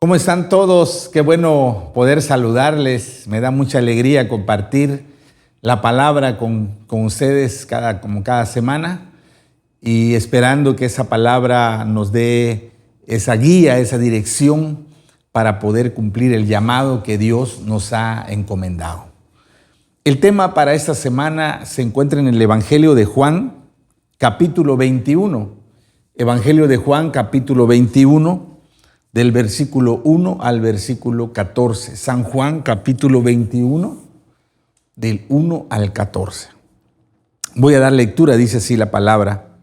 ¿Cómo están todos? Qué bueno poder saludarles. Me da mucha alegría compartir la palabra con ustedes como cada semana y esperando que esa palabra nos dé esa guía, esa dirección para poder cumplir el llamado que Dios nos ha encomendado. El tema para esta semana se encuentra en el Evangelio de Juan, capítulo 21. Evangelio de Juan, capítulo 21. Del versículo 1 al versículo 14. San Juan, capítulo 21, del 1 al 14. Voy a dar lectura, dice así la palabra.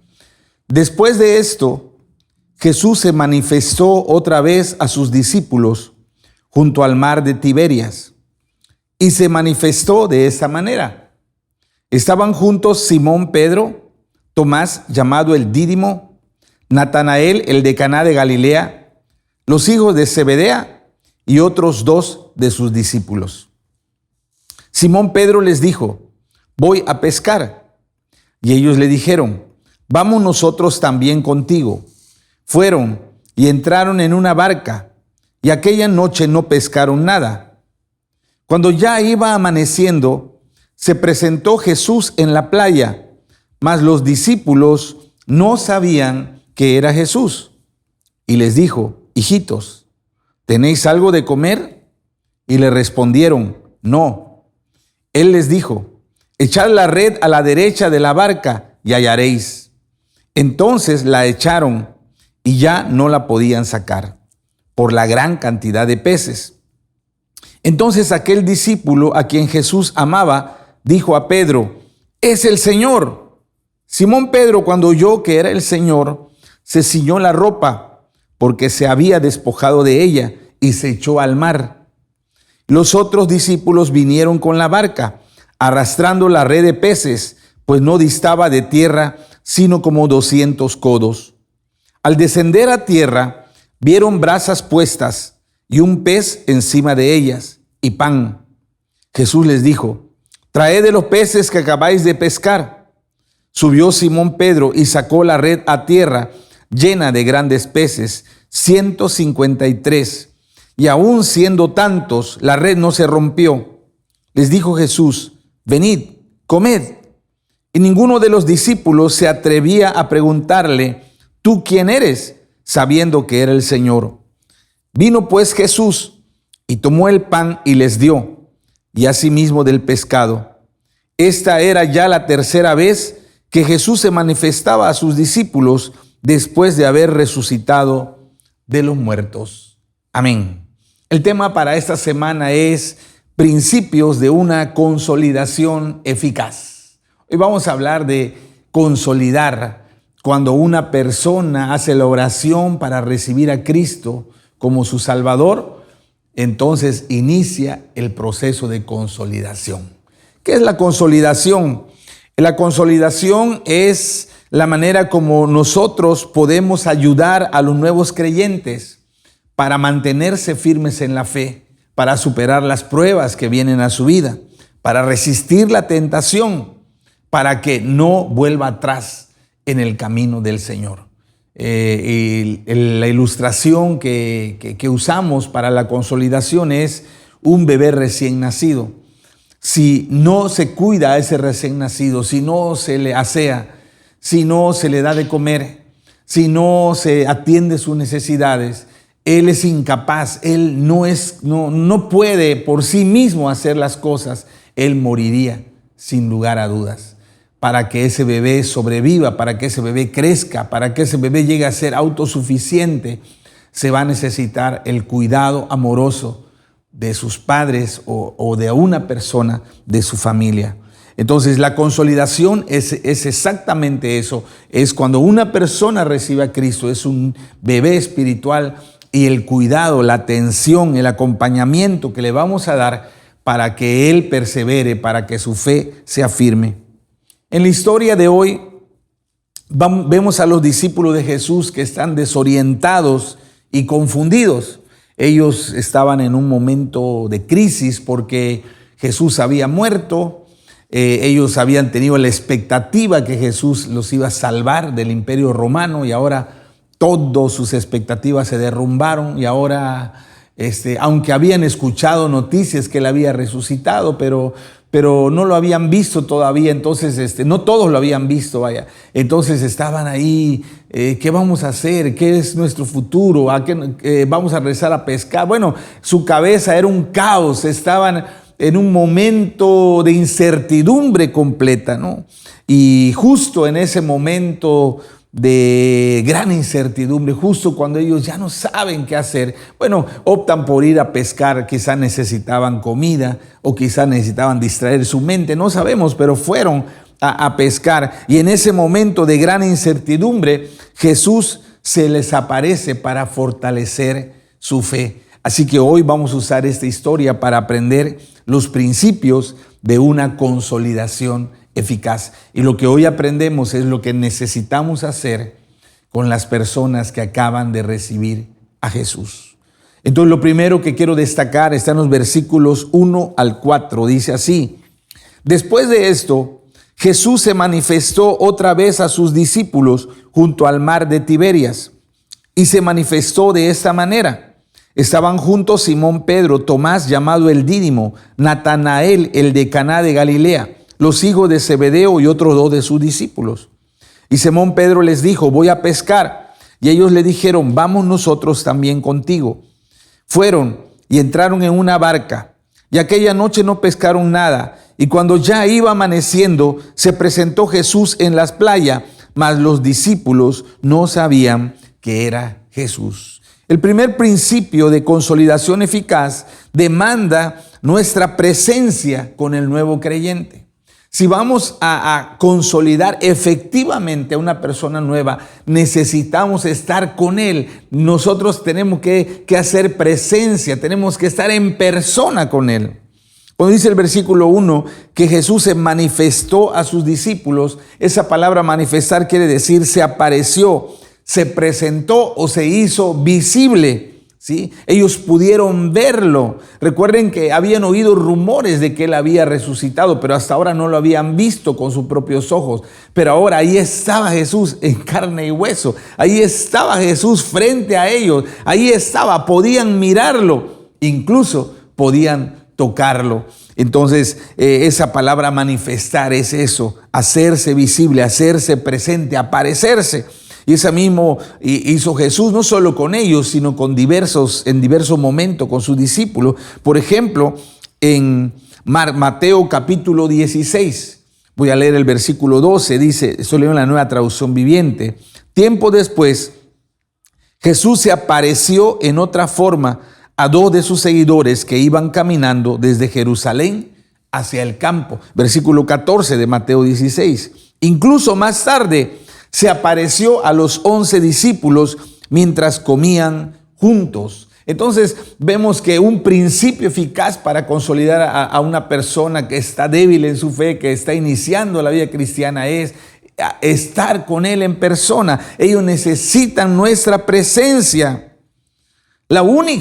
Después de esto, Jesús se manifestó otra vez a sus discípulos junto al mar de Tiberias. Y se manifestó de esta manera. Estaban juntos Simón Pedro, Tomás, llamado el Dídimo, Natanael, el de Caná de Galilea, los hijos de Zebedea y otros dos de sus discípulos. Simón Pedro les dijo: voy a pescar. Y ellos le dijeron: vamos nosotros también contigo. Fueron y entraron en una barca, y aquella noche no pescaron nada. Cuando ya iba amaneciendo, se presentó Jesús en la playa, mas los discípulos no sabían que era Jesús. Y les dijo: hijitos, ¿tenéis algo de comer? Y le respondieron: no. Él les dijo: echad la red a la derecha de la barca y hallaréis. Entonces la echaron y ya no la podían sacar por la gran cantidad de peces. Entonces aquel discípulo a quien Jesús amaba dijo a Pedro: es el Señor. Simón Pedro, cuando oyó que era el Señor, se ciñó la ropa, porque se había despojado de ella, y se echó al mar. Los otros discípulos vinieron con la barca, arrastrando la red de peces, pues no distaba de tierra, sino como 200 codos. Al descender a tierra, vieron brasas puestas, y un pez encima de ellas, y pan. Jesús les dijo: traed de los peces que acabáis de pescar. Subió Simón Pedro y sacó la red a tierra, llena de grandes peces, 153, y aún siendo tantos, la red no se rompió. Les dijo Jesús: venid, comed. Y ninguno de los discípulos se atrevía a preguntarle: ¿tú quién eres?, sabiendo que era el Señor. Vino pues Jesús y tomó el pan y les dio, y asimismo del pescado. Esta era ya la tercera vez que Jesús se manifestaba a sus discípulos después de haber resucitado de los muertos. Amén. El tema para esta semana es principios de una consolidación eficaz. Hoy vamos a hablar de consolidar. Cuando una persona hace la oración para recibir a Cristo como su Salvador, entonces inicia el proceso de consolidación. ¿Qué es la consolidación? La consolidación es la manera como nosotros podemos ayudar a los nuevos creyentes para mantenerse firmes en la fe, para superar las pruebas que vienen a su vida, para resistir la tentación, para que no vuelva atrás en el camino del Señor. La ilustración que usamos para la consolidación es un bebé recién nacido. Si no se cuida a ese recién nacido, si no se le asea, si no se le da de comer, si no se atiende sus necesidades, él es incapaz, él no puede por sí mismo hacer las cosas, él moriría sin lugar a dudas. Para que ese bebé sobreviva, para que ese bebé crezca, para que ese bebé llegue a ser autosuficiente, se va a necesitar el cuidado amoroso de sus padres o de una persona de su familia. Entonces la consolidación es exactamente eso, es cuando una persona recibe a Cristo, es un bebé espiritual, y el cuidado, la atención, el acompañamiento que le vamos a dar para que él persevere, para que su fe sea firme. En la historia de hoy vemos a los discípulos de Jesús que están desorientados y confundidos. Ellos estaban en un momento de crisis porque Jesús había muerto. Ellos habían tenido la expectativa que Jesús los iba a salvar del imperio romano y ahora todas sus expectativas se derrumbaron y ahora, aunque habían escuchado noticias que él había resucitado, pero no lo habían visto todavía, entonces no todos lo habían visto, vaya. Entonces estaban ahí, ¿qué vamos a hacer? ¿Qué es nuestro futuro? ¿A qué vamos a regresar a pescar? Bueno, su cabeza era un caos, estaban en un momento de incertidumbre completa, ¿no? Y justo en ese momento de gran incertidumbre, justo cuando ellos ya no saben qué hacer, bueno, optan por ir a pescar. Quizás necesitaban comida o quizás necesitaban distraer su mente, no sabemos, pero fueron a pescar. Y en ese momento de gran incertidumbre, Jesús se les aparece para fortalecer su fe. Así que hoy vamos a usar esta historia para aprender los principios de una consolidación eficaz. Y lo que hoy aprendemos es lo que necesitamos hacer con las personas que acaban de recibir a Jesús. Entonces, lo primero que quiero destacar está en los versículos 1 al 4. Dice así: después de esto, Jesús se manifestó otra vez a sus discípulos junto al mar de Tiberias, y se manifestó de esta manera. Estaban juntos Simón Pedro, Tomás llamado el Dídimo, Natanael el de Caná de Galilea, los hijos de Zebedeo y otros 2 de sus discípulos. Y Simón Pedro les dijo: voy a pescar. Y ellos le dijeron: vamos nosotros también contigo. Fueron y entraron en una barca, y aquella noche no pescaron nada. Y cuando ya iba amaneciendo, se presentó Jesús en las playas, mas los discípulos no sabían que era Jesús. El primer principio de consolidación eficaz demanda nuestra presencia con el nuevo creyente. Si vamos a consolidar efectivamente a una persona nueva, necesitamos estar con él. Nosotros tenemos que hacer presencia, tenemos que estar en persona con él. Cuando dice el versículo 1 que Jesús se manifestó a sus discípulos, esa palabra manifestar quiere decir se apareció, se presentó o se hizo visible, ¿sí? Ellos pudieron verlo. Recuerden que habían oído rumores de que él había resucitado, pero hasta ahora no lo habían visto con sus propios ojos. Pero ahora ahí estaba Jesús en carne y hueso. Ahí estaba Jesús frente a ellos. Ahí estaba, podían mirarlo, incluso podían tocarlo. Entonces, esa palabra manifestar es eso, hacerse visible, hacerse presente, aparecerse. Y eso mismo hizo Jesús, no solo con ellos, sino en diversos momentos con sus discípulos. Por ejemplo, en Mateo capítulo 16, voy a leer el versículo 12, dice, estoy leyendo la Nueva Traducción Viviente. Tiempo después, Jesús se apareció en otra forma a 2 de sus seguidores que iban caminando desde Jerusalén hacia el campo. Versículo 14 de Mateo 16. Incluso más tarde, se apareció a los 11 discípulos mientras comían juntos. Entonces vemos que un principio eficaz para consolidar a una persona que está débil en su fe, que está iniciando la vida cristiana, es estar con él en persona. Ellos necesitan nuestra presencia.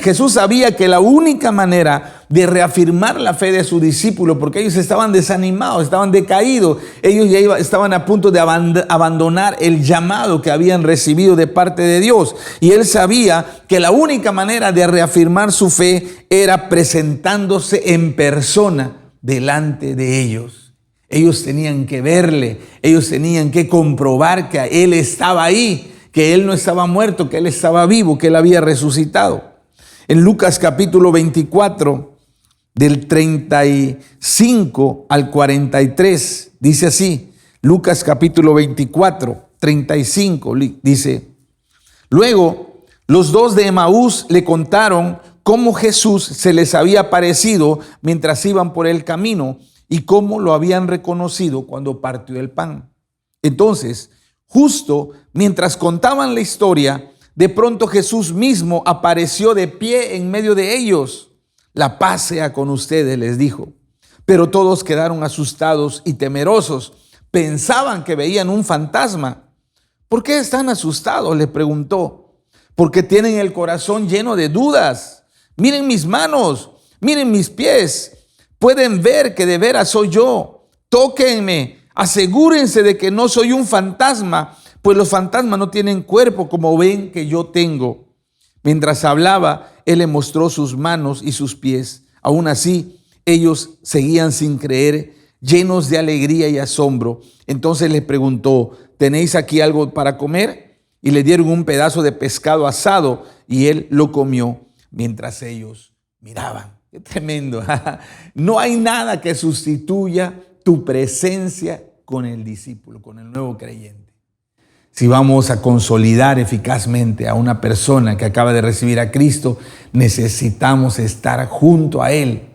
Jesús sabía que la única manera de reafirmar la fe de sus discípulos, porque ellos estaban desanimados, estaban decaídos, ellos ya estaban a punto de abandonar el llamado que habían recibido de parte de Dios. Y él sabía que la única manera de reafirmar su fe era presentándose en persona delante de ellos. Ellos tenían que verle, ellos tenían que comprobar que él estaba ahí, que él no estaba muerto, que él estaba vivo, que él había resucitado. En Lucas capítulo 24, del 35 al 43, dice así, Lucas capítulo 24, 35, dice: luego los 2 de Emaús le contaron cómo Jesús se les había aparecido mientras iban por el camino y cómo lo habían reconocido cuando partió el pan. Entonces, justo mientras contaban la historia, de pronto Jesús mismo apareció de pie en medio de ellos. La paz sea con ustedes, les dijo. Pero todos quedaron asustados y temerosos. Pensaban que veían un fantasma. ¿Por qué están asustados?, le preguntó. Porque tienen el corazón lleno de dudas. Miren mis manos, miren mis pies. Pueden ver que de veras soy yo. Tóquenme, asegúrense de que no soy un fantasma, pues los fantasmas no tienen cuerpo como ven que yo tengo. Mientras hablaba, él le mostró sus manos y sus pies. Aún así, ellos seguían sin creer, llenos de alegría y asombro. Entonces les preguntó, ¿tenéis aquí algo para comer? Y le dieron un pedazo de pescado asado y él lo comió mientras ellos miraban. ¡Qué tremendo! No hay nada que sustituya tu presencia con el discípulo, con el nuevo creyente. Si vamos a consolidar eficazmente a una persona que acaba de recibir a Cristo, necesitamos estar junto a Él.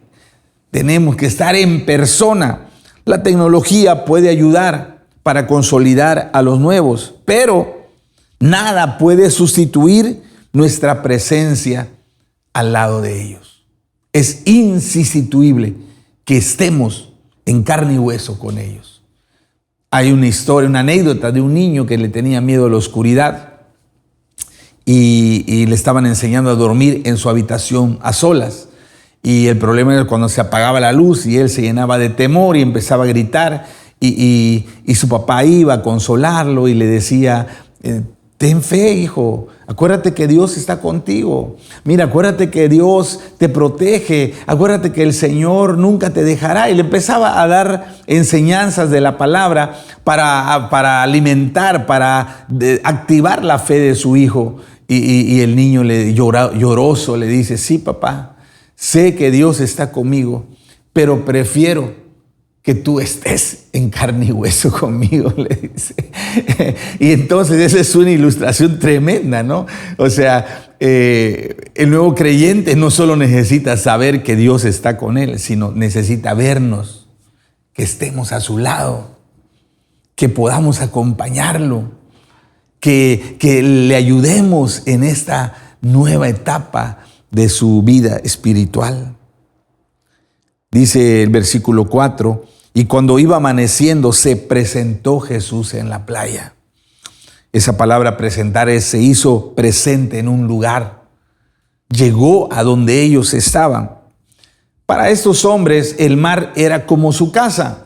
Tenemos que estar en persona. La tecnología puede ayudar para consolidar a los nuevos, pero nada puede sustituir nuestra presencia al lado de ellos. Es insustituible que estemos en carne y hueso con ellos. Hay una historia, una anécdota de un niño que le tenía miedo a la oscuridad y le estaban enseñando a dormir en su habitación a solas. Y el problema era cuando se apagaba la luz y él se llenaba de temor y empezaba a gritar y su papá iba a consolarlo y le decía, ten fe, hijo, acuérdate que Dios está contigo. Mira, acuérdate que Dios te protege, acuérdate que el Señor nunca te dejará. Y le empezaba a dar enseñanzas de la palabra para alimentar, para activar la fe de su hijo. Y el niño lloroso le dice, sí, papá, sé que Dios está conmigo, pero prefiero que tú estés en carne y hueso conmigo, le dice. Y entonces esa es una ilustración tremenda, ¿no? O sea, el nuevo creyente no solo necesita saber que Dios está con él, sino necesita vernos, que estemos a su lado, que podamos acompañarlo, que le ayudemos en esta nueva etapa de su vida espiritual. Dice el versículo 4, y cuando iba amaneciendo se presentó Jesús en la playa. Esa palabra presentar se hizo presente en un lugar. Llegó a donde ellos estaban. Para estos hombres el mar era como su casa.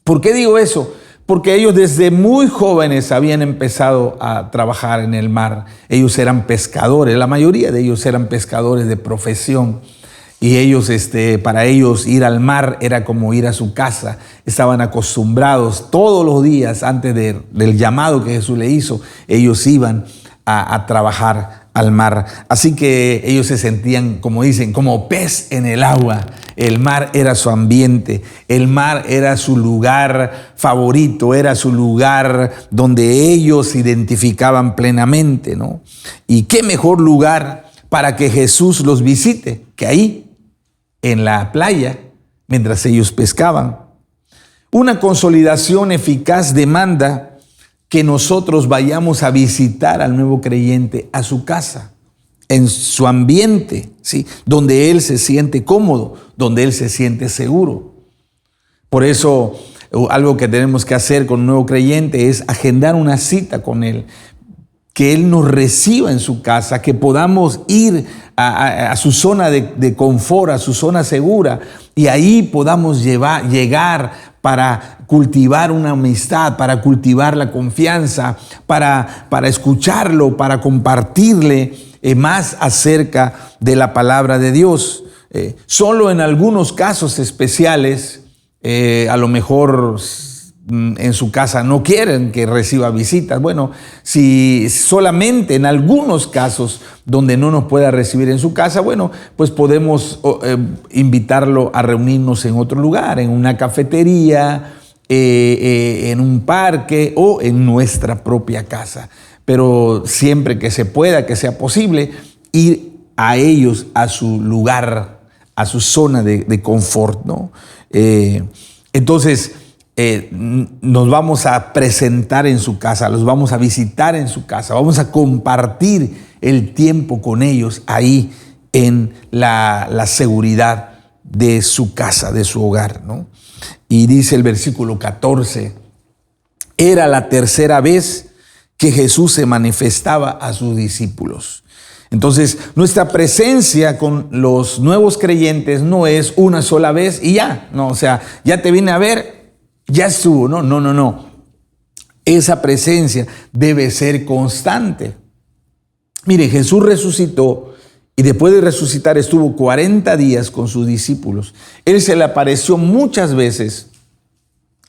¿Por qué digo eso? Porque ellos desde muy jóvenes habían empezado a trabajar en el mar. Ellos eran pescadores, la mayoría de ellos eran pescadores de profesión. Y ellos, para ellos ir al mar era como ir a su casa. Estaban acostumbrados todos los días antes del llamado que Jesús le hizo. Ellos iban a trabajar al mar. Así que ellos se sentían, como dicen, como pez en el agua. El mar era su ambiente. El mar era su lugar favorito. Era su lugar donde ellos se identificaban plenamente, ¿no? Y qué mejor lugar para que Jesús los visite que ahí, en la playa, mientras ellos pescaban. Una consolidación eficaz demanda que nosotros vayamos a visitar al nuevo creyente a su casa, en su ambiente, ¿sí? Donde él se siente cómodo, donde él se siente seguro. Por eso, algo que tenemos que hacer con un nuevo creyente es agendar una cita con él, que él nos reciba en su casa, que podamos ir a su zona de confort, a su zona segura, y ahí podamos llegar para cultivar una amistad, para cultivar la confianza, para escucharlo, para compartirle más acerca de la palabra de Dios. Solo en algunos casos especiales, a lo mejor en su casa no quieren que reciba visitas. Bueno, si solamente en algunos casos donde no nos pueda recibir en su casa, bueno, pues podemos invitarlo a reunirnos en otro lugar, en una cafetería, en un parque o en nuestra propia casa. Pero siempre que se pueda, que sea posible, ir a ellos, a su lugar, a su zona de confort, ¿no? Entonces, nos vamos a presentar en su casa, los vamos a visitar en su casa, vamos a compartir el tiempo con ellos ahí en la seguridad de su casa, de su hogar, ¿no? Y dice el versículo 14, era la tercera vez que Jesús se manifestaba a sus discípulos. Entonces, nuestra presencia con los nuevos creyentes no es una sola vez y ya, no, o sea, ya te vine a ver, ya estuvo, no. Esa presencia debe ser constante. Mire, Jesús resucitó y después de resucitar estuvo 40 días con sus discípulos. Él se le apareció muchas veces.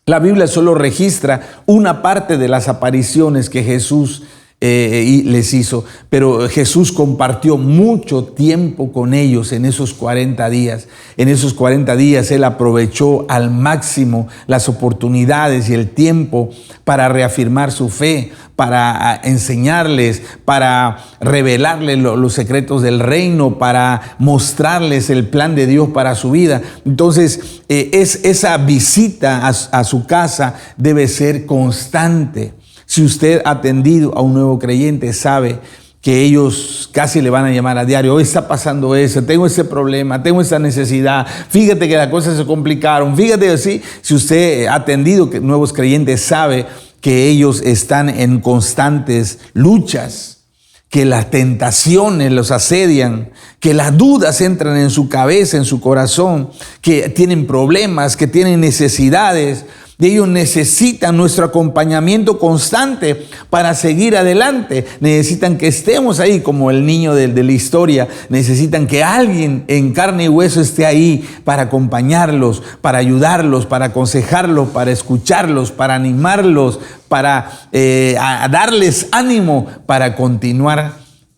La Biblia solo registra una parte de las apariciones que Jesús les hizo, pero Jesús compartió mucho tiempo con ellos en esos 40 días. En esos 40 días Él aprovechó al máximo las oportunidades y el tiempo para reafirmar su fe, para enseñarles, para revelarles los secretos del reino, para mostrarles el plan de Dios para su vida. Entonces, esa visita a su casa debe ser constante. Si usted ha atendido a un nuevo creyente, sabe que ellos casi le van a llamar a diario. Hoy está pasando eso, tengo ese problema, tengo esa necesidad. Fíjate que las cosas se complicaron. Fíjate así, si usted ha atendido a nuevos creyentes, sabe que ellos están en constantes luchas, que las tentaciones los asedian, que las dudas entran en su cabeza, en su corazón, que tienen problemas, que tienen necesidades. Y ellos necesitan nuestro acompañamiento constante para seguir adelante. Necesitan que estemos ahí como el niño de la historia. Necesitan que alguien en carne y hueso esté ahí para acompañarlos, para ayudarlos, para aconsejarlos, para escucharlos, para animarlos, para darles ánimo para continuar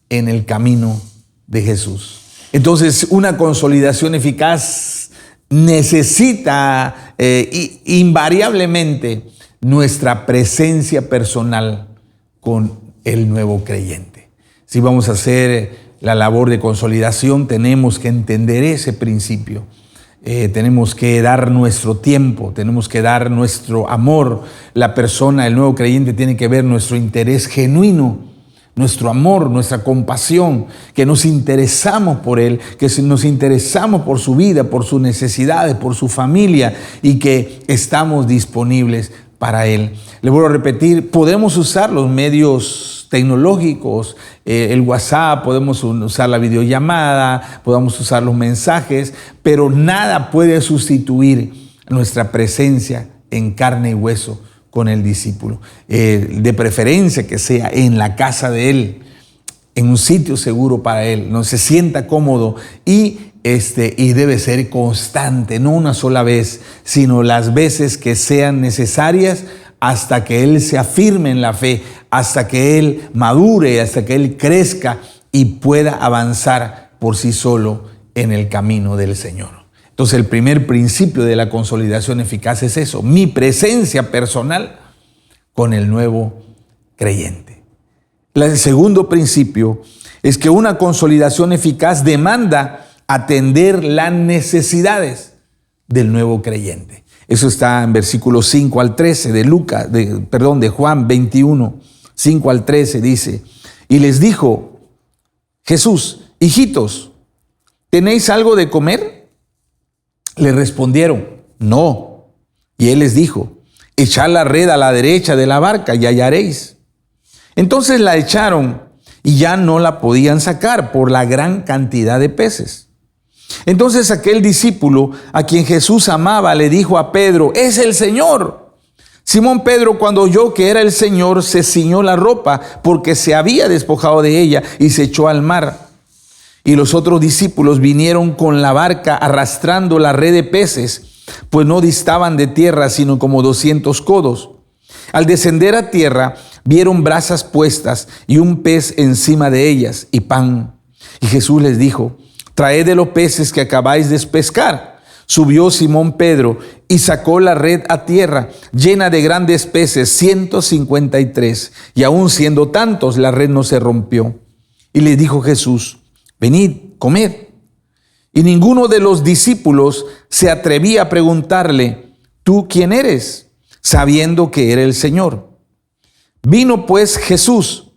en el camino de Jesús. Entonces, una consolidación eficaz necesita invariablemente nuestra presencia personal con el nuevo creyente. Si vamos a hacer la labor de consolidación, tenemos que entender ese principio. Tenemos que dar nuestro tiempo, tenemos que dar nuestro amor. La persona, el nuevo creyente, tiene que ver nuestro interés genuino, nuestro amor, nuestra compasión, que nos interesamos por él, que nos interesamos por su vida, por sus necesidades, por su familia y que estamos disponibles para él. Le vuelvo a repetir, podemos usar los medios tecnológicos, el WhatsApp, podemos usar la videollamada, podemos usar los mensajes, pero nada puede sustituir nuestra presencia en carne y hueso con el discípulo. De preferencia que sea en la casa de él, en un sitio seguro para él, no se sienta cómodo y debe ser constante, no una sola vez, sino las veces que sean necesarias hasta que él se afirme en la fe, hasta que él madure, hasta que él crezca y pueda avanzar por sí solo en el camino del Señor. Entonces, el primer principio de la consolidación eficaz es eso, mi presencia personal con el nuevo creyente. El segundo principio es que una consolidación eficaz demanda atender las necesidades del nuevo creyente. Eso está en versículos 5 al 13 de Juan 21, 5 al 13 dice, y les dijo Jesús, hijitos, ¿tenéis algo de comer? Le respondieron, no. Y él les dijo, echad la red a la derecha de la barca y hallaréis. Entonces la echaron y ya no la podían sacar por la gran cantidad de peces. Entonces aquel discípulo a quien Jesús amaba le dijo a Pedro, es el Señor. Simón Pedro, cuando oyó que era el Señor, se ciñó la ropa porque se había despojado de ella y se echó al mar. Y los otros discípulos vinieron con la barca arrastrando la red de peces, pues no distaban de tierra sino como 200 codos. Al descender a tierra, vieron brasas puestas y un pez encima de ellas y pan. Y Jesús les dijo, traed de los peces que acabáis de pescar. Subió Simón Pedro y sacó la red a tierra, llena de grandes peces, 153. Y aun siendo tantos, la red no se rompió. Y le dijo Jesús, venid, comed. Y ninguno de los discípulos se atrevía a preguntarle, ¿tú quién eres? Sabiendo que era el Señor. Vino pues Jesús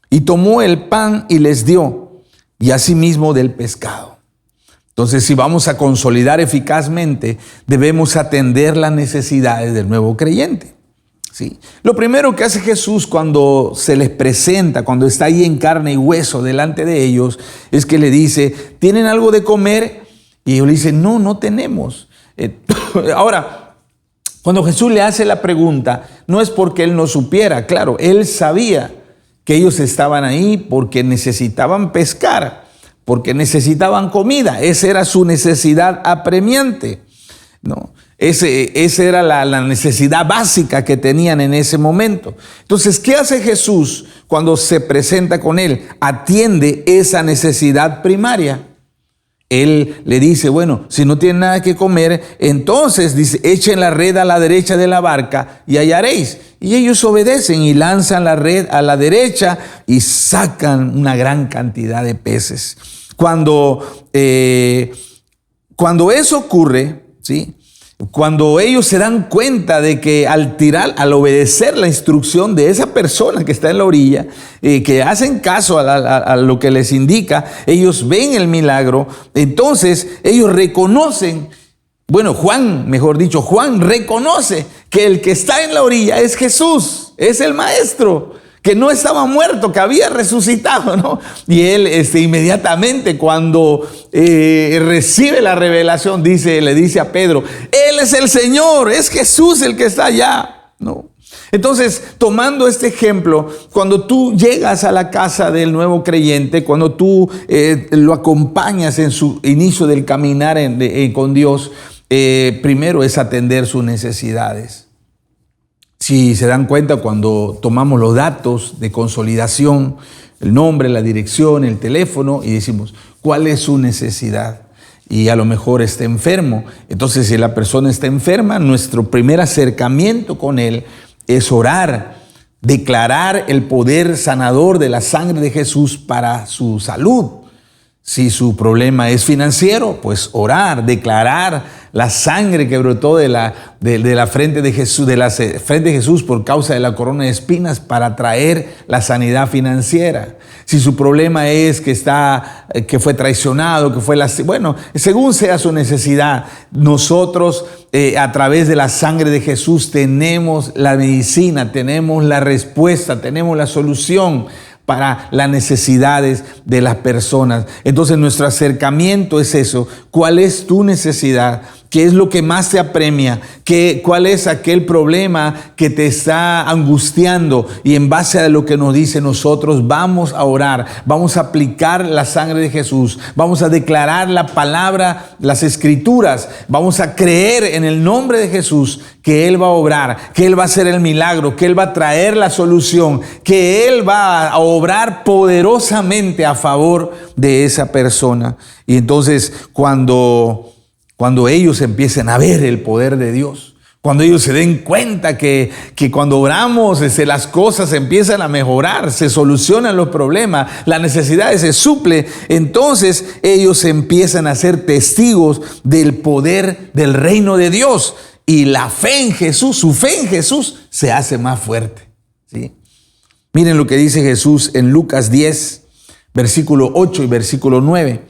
y tomó el pan y les dio, y asimismo del pescado. Entonces, si vamos a consolidar eficazmente, debemos atender las necesidades del nuevo creyente. ¿Sí? Lo primero que hace Jesús cuando se les presenta, cuando está ahí en carne y hueso delante de ellos, es que le dice, ¿tienen algo de comer? Y ellos le dicen, no, no tenemos. Ahora, Cuando Jesús le hace la pregunta, no es porque él no supiera, claro, él sabía que ellos estaban ahí porque necesitaban pescar, porque necesitaban comida. Esa era su necesidad apremiante, ¿no? Esa era la necesidad básica que tenían en ese momento. Entonces, ¿qué hace Jesús cuando se presenta con él? Atiende esa necesidad primaria. Él le dice, bueno, si no tienen nada que comer, entonces dice, echen la red a la derecha de la barca y hallaréis. Y ellos obedecen y lanzan la red a la derecha y sacan una gran cantidad de peces. Cuando eso ocurre, ¿sí? Cuando ellos se dan cuenta de que al obedecer la instrucción de esa persona que está en la orilla, que hacen caso a lo que les indica, ellos ven el milagro, entonces ellos reconocen, Juan reconoce que el que está en la orilla es Jesús, es el Maestro, que no estaba muerto, que había resucitado, ¿no? Y él inmediatamente cuando recibe la revelación, le dice a Pedro, Él es el Señor, es Jesús el que está allá, ¿no? Entonces, tomando este ejemplo, cuando tú llegas a la casa del nuevo creyente, cuando tú lo acompañas en su inicio del caminar con Dios, primero es atender sus necesidades. Si se dan cuenta, cuando tomamos los datos de consolidación, el nombre, la dirección, el teléfono, y decimos, ¿cuál es su necesidad? Y a lo mejor está enfermo. Entonces, si la persona está enferma, nuestro primer acercamiento con él es orar, declarar el poder sanador de la sangre de Jesús para su salud. Si su problema es financiero, pues orar, declarar la sangre que brotó de la frente de Jesús por causa de la corona de espinas para traer la sanidad financiera. Si su problema es que fue traicionado, según sea su necesidad, nosotros a través de la sangre de Jesús tenemos la medicina, tenemos la respuesta, tenemos la solución para las necesidades de las personas. Entonces nuestro acercamiento es eso. ¿Cuál es tu necesidad? ¿Qué es lo que más te apremia? ¿Cuál es aquel problema que te está angustiando? Y en base a lo que nos dice, nosotros vamos a orar, vamos a aplicar la sangre de Jesús, vamos a declarar la palabra, las escrituras, vamos a creer en el nombre de Jesús que Él va a obrar, que Él va a hacer el milagro, que Él va a traer la solución, que Él va a obrar poderosamente a favor de esa persona. Y entonces cuando ellos empiecen a ver el poder de Dios, cuando ellos se den cuenta que cuando oramos las cosas empiezan a mejorar, se solucionan los problemas, las necesidades se suplen, entonces ellos empiezan a ser testigos del poder del reino de Dios y la fe en Jesús, su fe en Jesús se hace más fuerte, ¿sí? Miren lo que dice Jesús en Lucas 10, versículo 8 y versículo 9.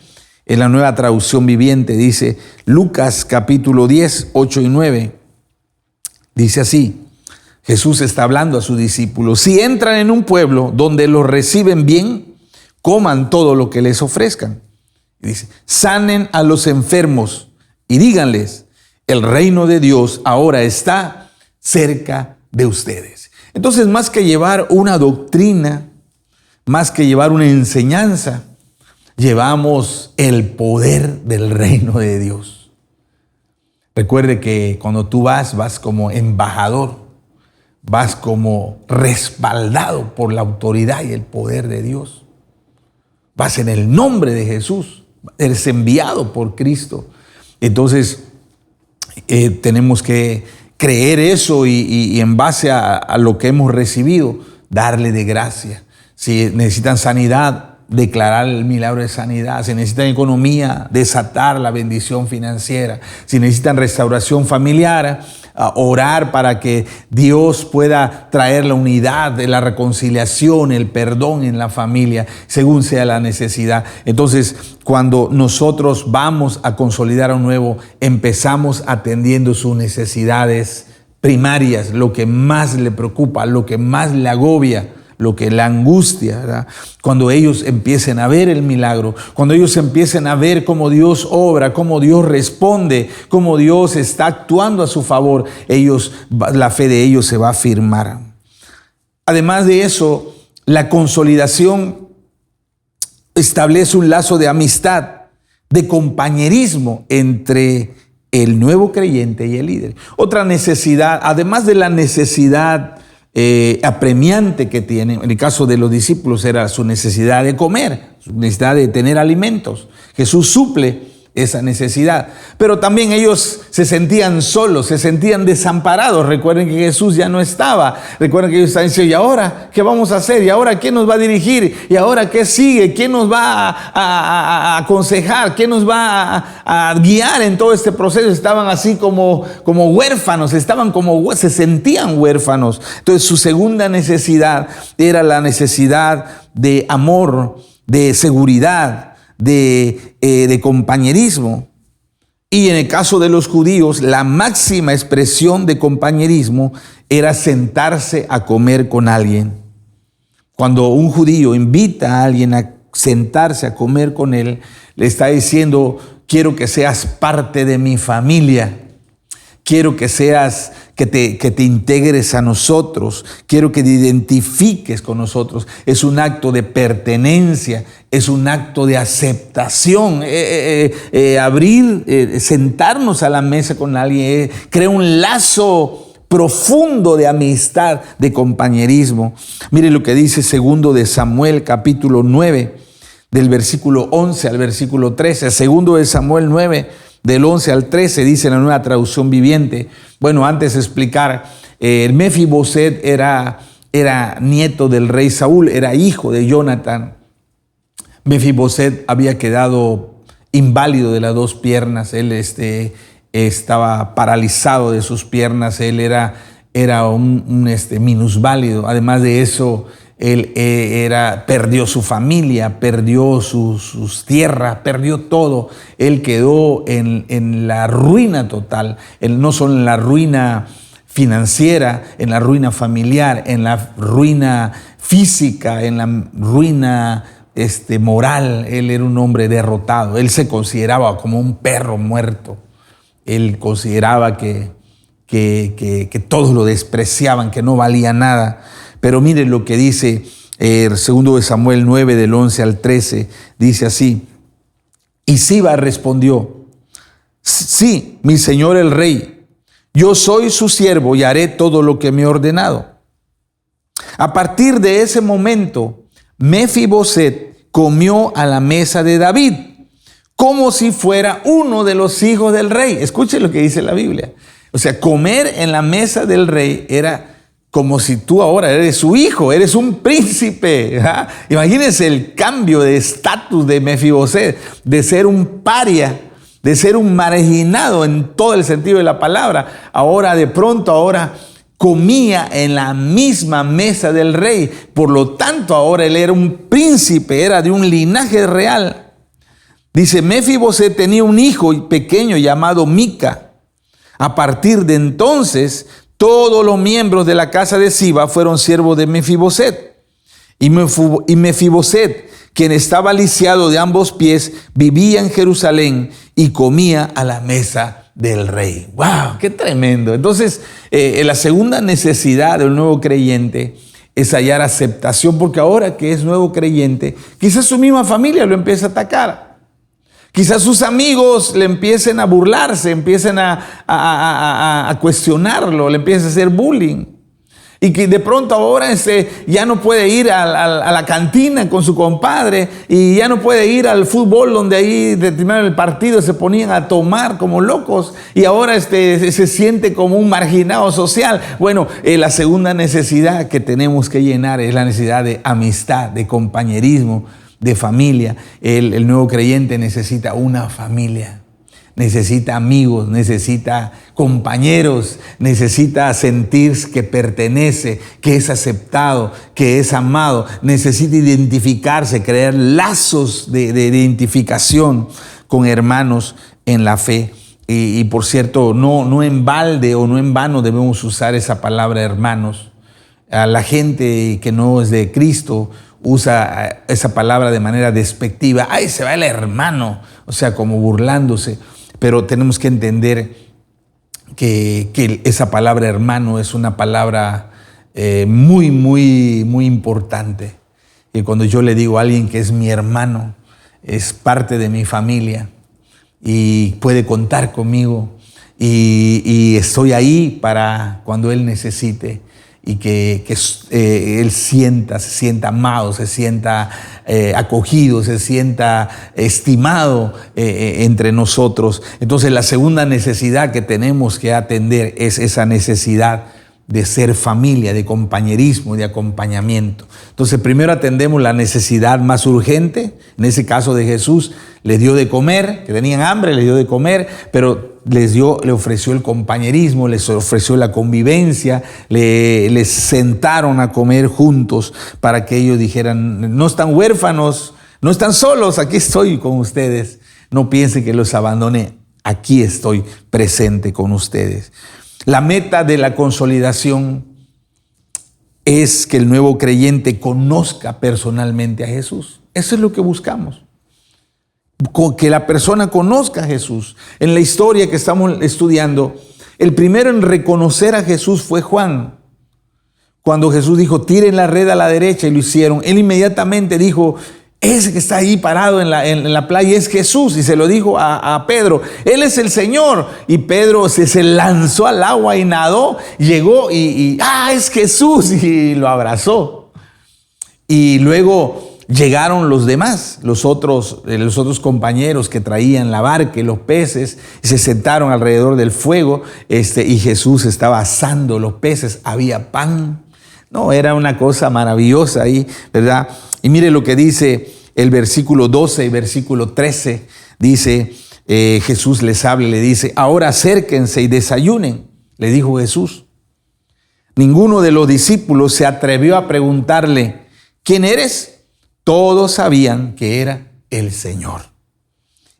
En la Nueva Traducción Viviente dice, Lucas capítulo 10, 8 y 9. Dice así, Jesús está hablando a sus discípulos. Si entran en un pueblo donde los reciben bien, coman todo lo que les ofrezcan. Y dice, sanen a los enfermos y díganles, el reino de Dios ahora está cerca de ustedes. Entonces, más que llevar una doctrina, más que llevar una enseñanza, llevamos el poder del reino de Dios. Recuerde que cuando tú vas como embajador, vas como respaldado por la autoridad y el poder de Dios. Vas en el nombre de Jesús, eres enviado por Cristo. Entonces, tenemos que creer eso y en base a lo que hemos recibido, darle de gracia. Si necesitan sanidad, declarar el milagro de sanidad. Si necesitan economía, desatar la bendición financiera. Si necesitan restauración familiar, orar para que Dios pueda traer la unidad, la reconciliación, el perdón en la familia, según sea la necesidad. Entonces, cuando nosotros vamos a consolidar a un nuevo, empezamos atendiendo sus necesidades primarias, lo que más le preocupa, lo que más le agobia, lo que la angustia, ¿verdad? Cuando ellos empiecen a ver el milagro, cuando ellos empiecen a ver cómo Dios obra, cómo Dios responde, cómo Dios está actuando a su favor, la fe de ellos se va a afirmar. Además de eso, la consolidación establece un lazo de amistad, de compañerismo entre el nuevo creyente y el líder. Otra necesidad, además de la necesidad apremiante que tienen, en el caso de los discípulos era su necesidad de comer, su necesidad de tener alimentos. Jesús suple esa necesidad, pero también ellos se sentían solos, se sentían desamparados. Recuerden que Jesús ya no estaba, recuerden que ellos estaban diciendo: ¿y ahora qué vamos a hacer? ¿Y ahora quién nos va a dirigir? ¿Y ahora qué sigue? ¿Quién nos va a aconsejar? ¿Quién nos va a guiar en todo este proceso? Estaban así como huérfanos, se sentían huérfanos. Entonces su segunda necesidad era la necesidad de amor, de seguridad, de compañerismo. Y en el caso de los judíos, la máxima expresión de compañerismo era sentarse a comer con alguien. Cuando un judío invita a alguien a sentarse a comer con él, le está diciendo: quiero que seas parte de mi familia. Quiero que te integres a nosotros. Quiero que te identifiques con nosotros. Es un acto de pertenencia. Es un acto de aceptación. Sentarnos a la mesa con alguien crea un lazo profundo de amistad, de compañerismo. Mire lo que dice 2 de Samuel, capítulo 9, del versículo 11 al versículo 13. 2 de Samuel 9, del 11 al 13, dice en la Nueva Traducción Viviente. Bueno, antes de explicar, Mefiboset era nieto del rey Saúl, era hijo de Jonatán. Mefiboset había quedado inválido de las dos piernas. Él estaba paralizado de sus piernas. Él era un minusválido. Además de eso, él perdió su familia, perdió sus tierras, perdió todo. Él quedó en la ruina total. Él no solo en la ruina financiera, en la ruina familiar, en la ruina física, en la ruina moral. Él era un hombre derrotado. Él se consideraba como un perro muerto. Él consideraba que todos lo despreciaban, que no valía nada. Pero mire lo que dice 2 de Samuel 9, del 11 al 13. Dice así: y Siba respondió: sí, mi señor el rey, yo soy su siervo y haré todo lo que me ha ordenado. A partir de ese momento, Mefiboset comió a la mesa de David como si fuera uno de los hijos del rey. Escuche lo que dice la Biblia. O sea, comer en la mesa del rey era como si tú ahora eres su hijo, eres un príncipe. ¿Ah? Imagínense el cambio de estatus de Mefiboset, de ser un paria, de ser un marginado en todo el sentido de la palabra. Ahora comía en la misma mesa del rey. Por lo tanto, ahora él era un príncipe, era de un linaje real. Dice: Mefiboset tenía un hijo pequeño llamado Mica. A partir de entonces, todos los miembros de la casa de Siba fueron siervos de Mefiboset. Y Mefiboset, quien estaba lisiado de ambos pies, vivía en Jerusalén y comía a la mesa del rey. ¡Wow! ¡Qué tremendo! Entonces, la segunda necesidad del nuevo creyente es hallar aceptación, porque ahora que es nuevo creyente, quizás su misma familia lo empieza a atacar. Quizás sus amigos le empiecen a burlarse, empiecen a cuestionarlo, le empiecen a hacer bullying. Y que de pronto ahora ya no puede ir a la cantina con su compadre, y ya no puede ir al fútbol, donde ahí terminaron el partido se ponían a tomar como locos, y ahora se siente como un marginado social. Bueno, la segunda necesidad que tenemos que llenar es la necesidad de amistad, de compañerismo, de familia. El nuevo creyente necesita una familia, necesita amigos, necesita compañeros, necesita sentir que pertenece, que es aceptado, que es amado, necesita identificarse, crear lazos de identificación con hermanos en la fe. Y por cierto, no en balde o no en vano debemos usar esa palabra hermanos. A la gente que no es de Cristo usa esa palabra de manera despectiva. ¡Ay, se va el hermano! O sea, como burlándose. Pero tenemos que entender que esa palabra hermano es una palabra muy, muy, muy importante. Y cuando yo le digo a alguien que es mi hermano, es parte de mi familia y puede contar conmigo y estoy ahí para cuando él necesite y que él se sienta amado, se sienta acogido, se sienta estimado entre nosotros. Entonces la segunda necesidad que tenemos que atender es esa necesidad de ser familia, de compañerismo, de acompañamiento. Entonces primero atendemos la necesidad más urgente. En ese caso de Jesús, les dio de comer, que tenían hambre, les dio de comer, pero le ofreció el compañerismo, les ofreció la convivencia, les sentaron a comer juntos para que ellos dijeran, no están huérfanos, no están solos, aquí estoy con ustedes. No piensen que los abandoné, aquí estoy presente con ustedes. La meta de la consolidación es que el nuevo creyente conozca personalmente a Jesús. Eso es lo que buscamos. Que la persona conozca a Jesús. En la historia que estamos estudiando, el primero en reconocer a Jesús fue Juan. Cuando Jesús dijo, tiren la red a la derecha, y lo hicieron, él inmediatamente dijo, ese que está ahí parado en la playa es Jesús, y se lo dijo a Pedro, él es el Señor. Y Pedro se lanzó al agua y nadó, llegó y es Jesús, y lo abrazó. Y luego llegaron los demás, los otros compañeros que traían la barca y los peces, y se sentaron alrededor del fuego, y Jesús estaba asando los peces, había pan. No, era una cosa maravillosa ahí, ¿verdad? Y mire lo que dice el versículo 12 y versículo 13. Dice, Jesús les habla y le dice, ahora acérquense y desayunen, le dijo Jesús. Ninguno de los discípulos se atrevió a preguntarle, ¿quién eres? Todos sabían que era el Señor.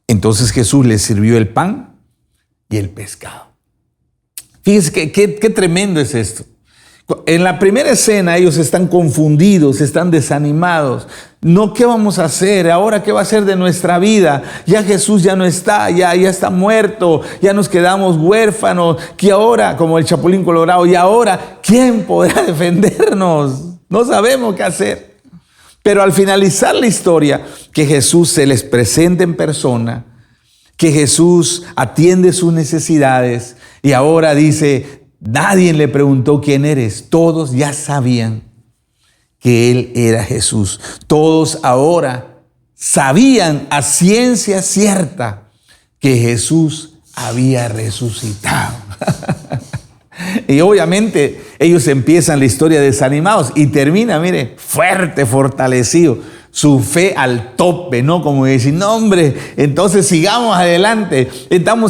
Entonces Jesús les sirvió el pan y el pescado. Fíjense qué tremendo es esto. En la primera escena ellos están confundidos, están desanimados. No, ¿qué vamos a hacer? Ahora, ¿qué va a ser de nuestra vida? Ya Jesús ya no está, ya está muerto, ya nos quedamos huérfanos. ¿Qué ahora? Como el Chapulín Colorado. ¿Y ahora quién podrá defendernos? No sabemos qué hacer. Pero al finalizar la historia, que Jesús se les presenta en persona, que Jesús atiende sus necesidades y ahora dice, nadie le preguntó quién eres. Todos ya sabían que Él era Jesús. Todos ahora sabían a ciencia cierta que Jesús había resucitado. Y obviamente ellos empiezan la historia desanimados y termina, mire, fuerte, fortalecido. Su fe al tope, ¿no? Como decir, no hombre, entonces sigamos adelante,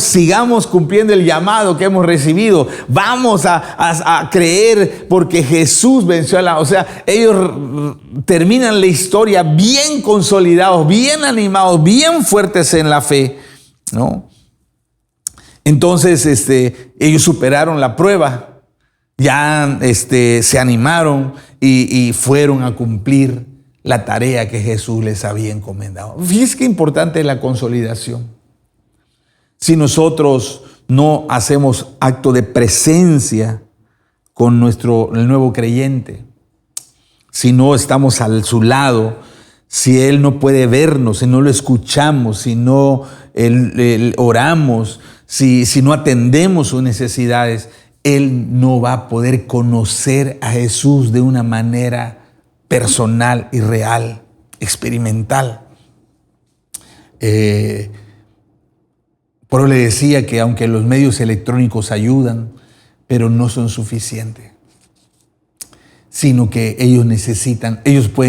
sigamos cumpliendo el llamado que hemos recibido, vamos a creer porque Jesús venció a o sea, ellos terminan la historia bien consolidados, bien animados, bien fuertes en la fe, ¿no? Entonces, ellos superaron la prueba, ya se animaron y fueron a cumplir la tarea que Jesús les había encomendado. Fíjense qué importante es la consolidación. Si nosotros no hacemos acto de presencia con el nuevo creyente, si no estamos a su lado, si Él no puede vernos, si no lo escuchamos, si no oramos, si no atendemos sus necesidades, Él no va a poder conocer a Jesús de una manera personal y real, experimental. Por eso le decía que aunque los medios electrónicos ayudan, pero no son suficientes, sino que ellos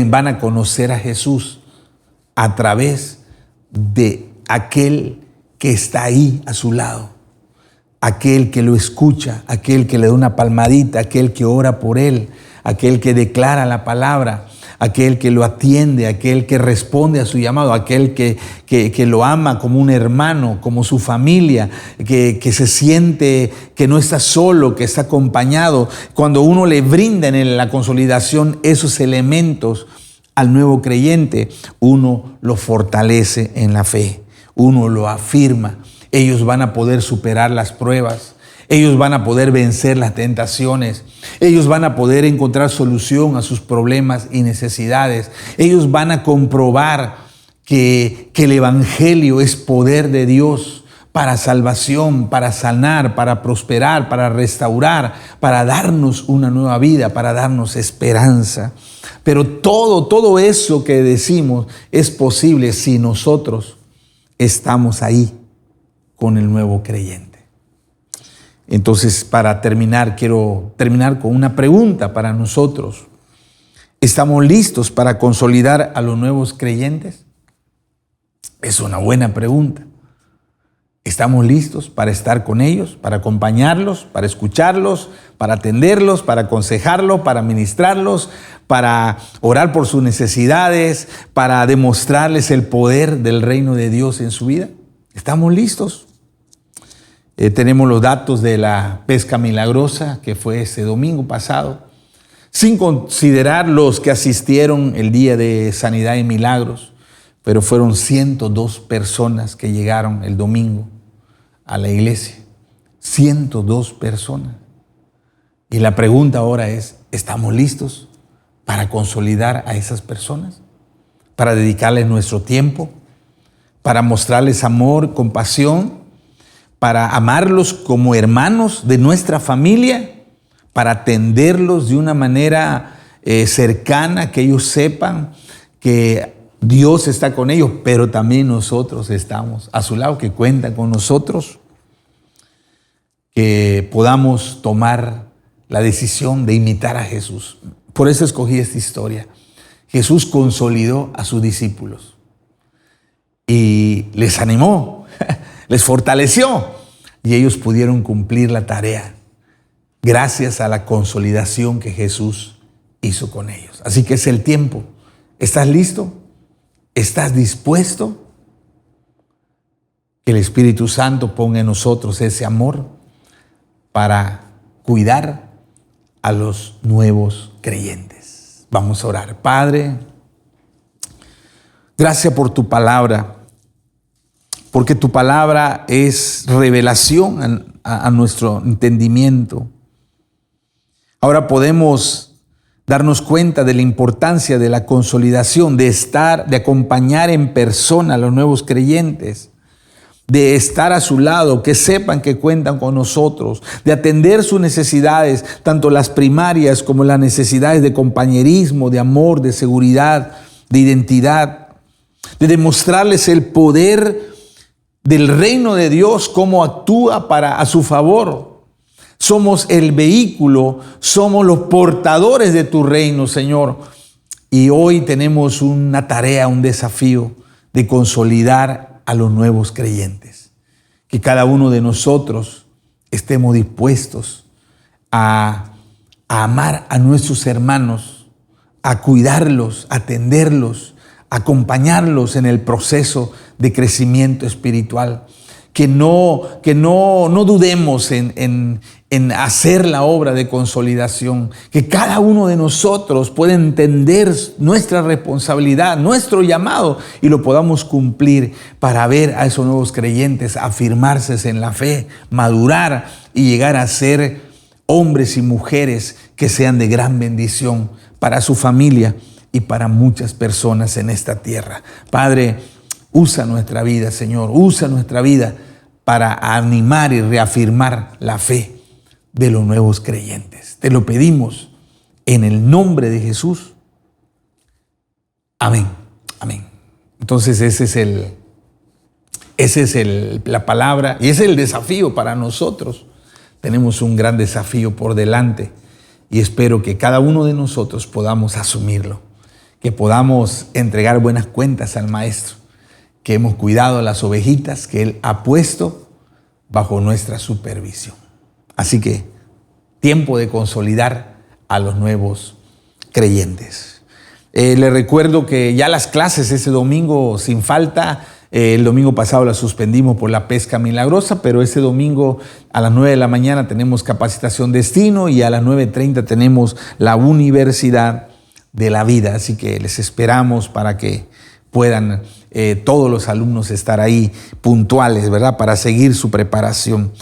van a conocer a Jesús a través de aquel que está ahí a su lado, aquel que lo escucha, aquel que le da una palmadita, aquel que ora por él, aquel que declara la palabra, aquel que lo atiende, aquel que responde a su llamado, aquel que lo ama como un hermano, como su familia, que se siente que no está solo, que está acompañado. Cuando uno le brinda en la consolidación esos elementos al nuevo creyente, uno lo fortalece en la fe, uno lo afirma. Ellos van a poder superar las pruebas. Ellos van a poder vencer las tentaciones. Ellos van a poder encontrar solución a sus problemas y necesidades. Ellos van a comprobar que el Evangelio es poder de Dios para salvación, para sanar, para prosperar, para restaurar, para darnos una nueva vida, para darnos esperanza. Pero todo eso que decimos es posible si nosotros estamos ahí con el nuevo creyente. Entonces, para terminar, quiero terminar con una pregunta para nosotros. ¿Estamos listos para consolidar a los nuevos creyentes? Es una buena pregunta. ¿Estamos listos para estar con ellos, para acompañarlos, para escucharlos, para atenderlos, para aconsejarlos, para ministrarlos, para orar por sus necesidades, para demostrarles el poder del reino de Dios en su vida? ¿Estamos listos? Tenemos los datos de la pesca milagrosa que fue este domingo pasado, sin considerar los que asistieron el día de sanidad y milagros, pero fueron 102 personas que llegaron el domingo a la iglesia. 102 personas. Y la pregunta ahora es, ¿estamos listos para consolidar a esas personas? ¿Para dedicarles nuestro tiempo? ¿Para mostrarles amor, compasión? ¿Para amarlos como hermanos de nuestra familia? ¿Para atenderlos de una manera cercana, que ellos sepan que Dios está con ellos, pero también nosotros estamos a su lado, que cuentan con nosotros? Que podamos tomar la decisión de imitar a Jesús. Por eso escogí esta historia. Jesús consolidó a sus discípulos y les animó, les fortaleció, y ellos pudieron cumplir la tarea gracias a la consolidación que Jesús hizo con ellos. Así que es el tiempo. ¿Estás listo? ¿Estás dispuesto? Que el Espíritu Santo ponga en nosotros ese amor para cuidar a los nuevos creyentes. Vamos a orar. Padre, gracias por tu palabra, porque tu palabra es revelación a nuestro entendimiento. Ahora podemos darnos cuenta de la importancia de la consolidación, de acompañar en persona a los nuevos creyentes, de estar a su lado, que sepan que cuentan con nosotros, de atender sus necesidades, tanto las primarias como las necesidades de compañerismo, de amor, de seguridad, de identidad, de demostrarles el poder del reino de Dios, cómo actúa a su favor. Somos el vehículo, somos los portadores de tu reino, Señor. Y hoy tenemos una tarea, un desafío de consolidar a los nuevos creyentes. Que cada uno de nosotros estemos dispuestos a amar a nuestros hermanos, a cuidarlos, a atenderlos, a acompañarlos en el proceso de crecimiento espiritual. Que no dudemos en hacer la obra de consolidación. Que cada uno de nosotros pueda entender nuestra responsabilidad, nuestro llamado, y lo podamos cumplir para ver a esos nuevos creyentes afirmarse en la fe, madurar y llegar a ser hombres y mujeres que sean de gran bendición para su familia y para muchas personas en esta tierra. Padre, usa nuestra vida, Señor, usa nuestra vida para animar y reafirmar la fe de los nuevos creyentes. Te lo pedimos en el nombre de Jesús. Amén. Amén. Entonces esa es la palabra y ese es el desafío para nosotros. Tenemos un gran desafío por delante y espero que cada uno de nosotros podamos asumirlo, que podamos entregar buenas cuentas al Maestro, que hemos cuidado a las ovejitas que Él ha puesto bajo nuestra supervisión. Así que tiempo de consolidar a los nuevos creyentes. Le recuerdo que ya las clases ese domingo sin falta. El domingo pasado la suspendimos por la pesca milagrosa, pero ese domingo a las 9 de la mañana tenemos capacitación destino y a las 9:30 tenemos la Universidad de la Vida. Así que les esperamos para que puedan todos los alumnos estar ahí puntuales, ¿verdad? Para seguir su preparación.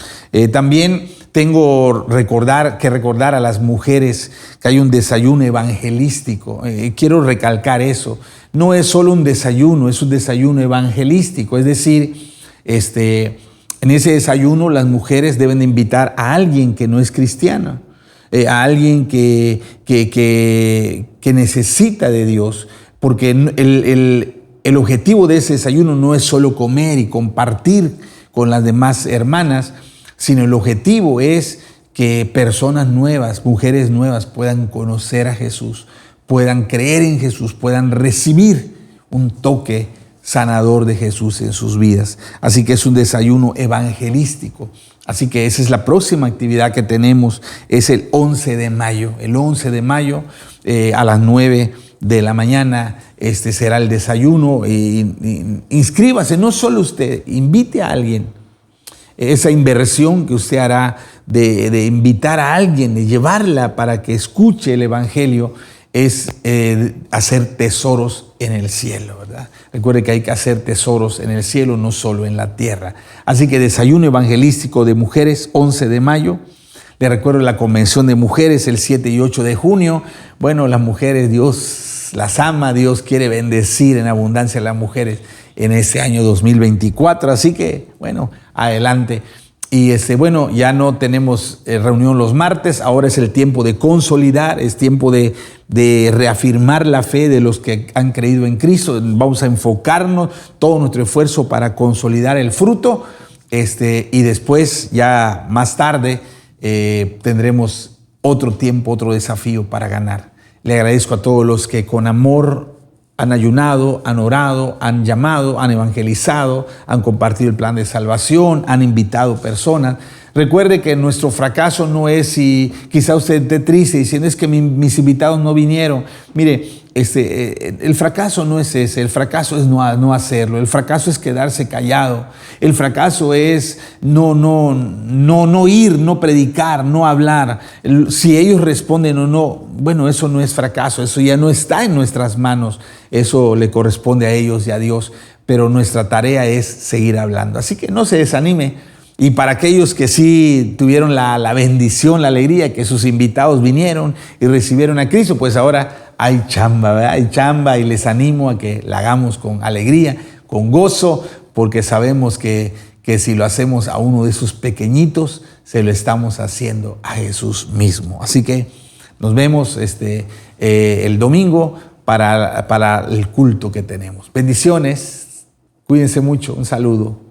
También tengo que recordar a las mujeres que hay un desayuno evangelístico. Quiero recalcar eso. No es solo un desayuno, es un desayuno evangelístico. Es decir, en ese desayuno las mujeres deben de invitar a alguien que no es cristiana, a alguien que necesita de Dios, porque el objetivo de ese desayuno no es solo comer y compartir con las demás hermanas, sino el objetivo es que personas nuevas, mujeres nuevas puedan conocer a Jesús, puedan creer en Jesús, puedan recibir un toque sanador de Jesús en sus vidas. Así que es un desayuno evangelístico. Así que esa es la próxima actividad que tenemos, es el 11 de mayo. El 11 de mayo a las 9 de la mañana será el desayuno. Inscríbase, no solo usted, invite a alguien. Esa inversión que usted hará de invitar a alguien, de llevarla para que escuche el evangelio, es hacer tesoros en el cielo, ¿verdad? Recuerde que hay que hacer tesoros en el cielo, no solo en la tierra. Así que desayuno evangelístico de mujeres, 11 de mayo. Le recuerdo la convención de mujeres, el 7 y 8 de junio. Bueno, las mujeres, Dios las ama, Dios quiere bendecir en abundancia a las mujeres en este año 2024. Así que, bueno, adelante. Y bueno, ya no tenemos reunión los martes, ahora es el tiempo de consolidar, es tiempo de reafirmar la fe de los que han creído en Cristo. Vamos a enfocarnos todo nuestro esfuerzo para consolidar el fruto, y después, ya más tarde, tendremos otro tiempo, otro desafío para ganar. Le agradezco a todos los que con amor han ayunado, han orado, han llamado, han evangelizado, han compartido el plan de salvación, han invitado personas. Recuerde que nuestro fracaso no es si quizá usted esté triste diciendo es que mis invitados no vinieron. Mire, el fracaso no es ese, el fracaso es no hacerlo, el fracaso es quedarse callado, el fracaso es no ir, no predicar, no hablar. Si ellos responden o no, bueno, eso no es fracaso, eso ya no está en nuestras manos, eso le corresponde a ellos y a Dios, pero nuestra tarea es seguir hablando. Así que no se desanime. Y para aquellos que sí tuvieron la bendición, la alegría, que sus invitados vinieron y recibieron a Cristo, pues ahora hay chamba, ¿verdad? Hay chamba y les animo a que la hagamos con alegría, con gozo, porque sabemos que si lo hacemos a uno de esos pequeñitos, se lo estamos haciendo a Jesús mismo. Así que nos vemos el domingo para el culto que tenemos. Bendiciones, cuídense mucho, un saludo.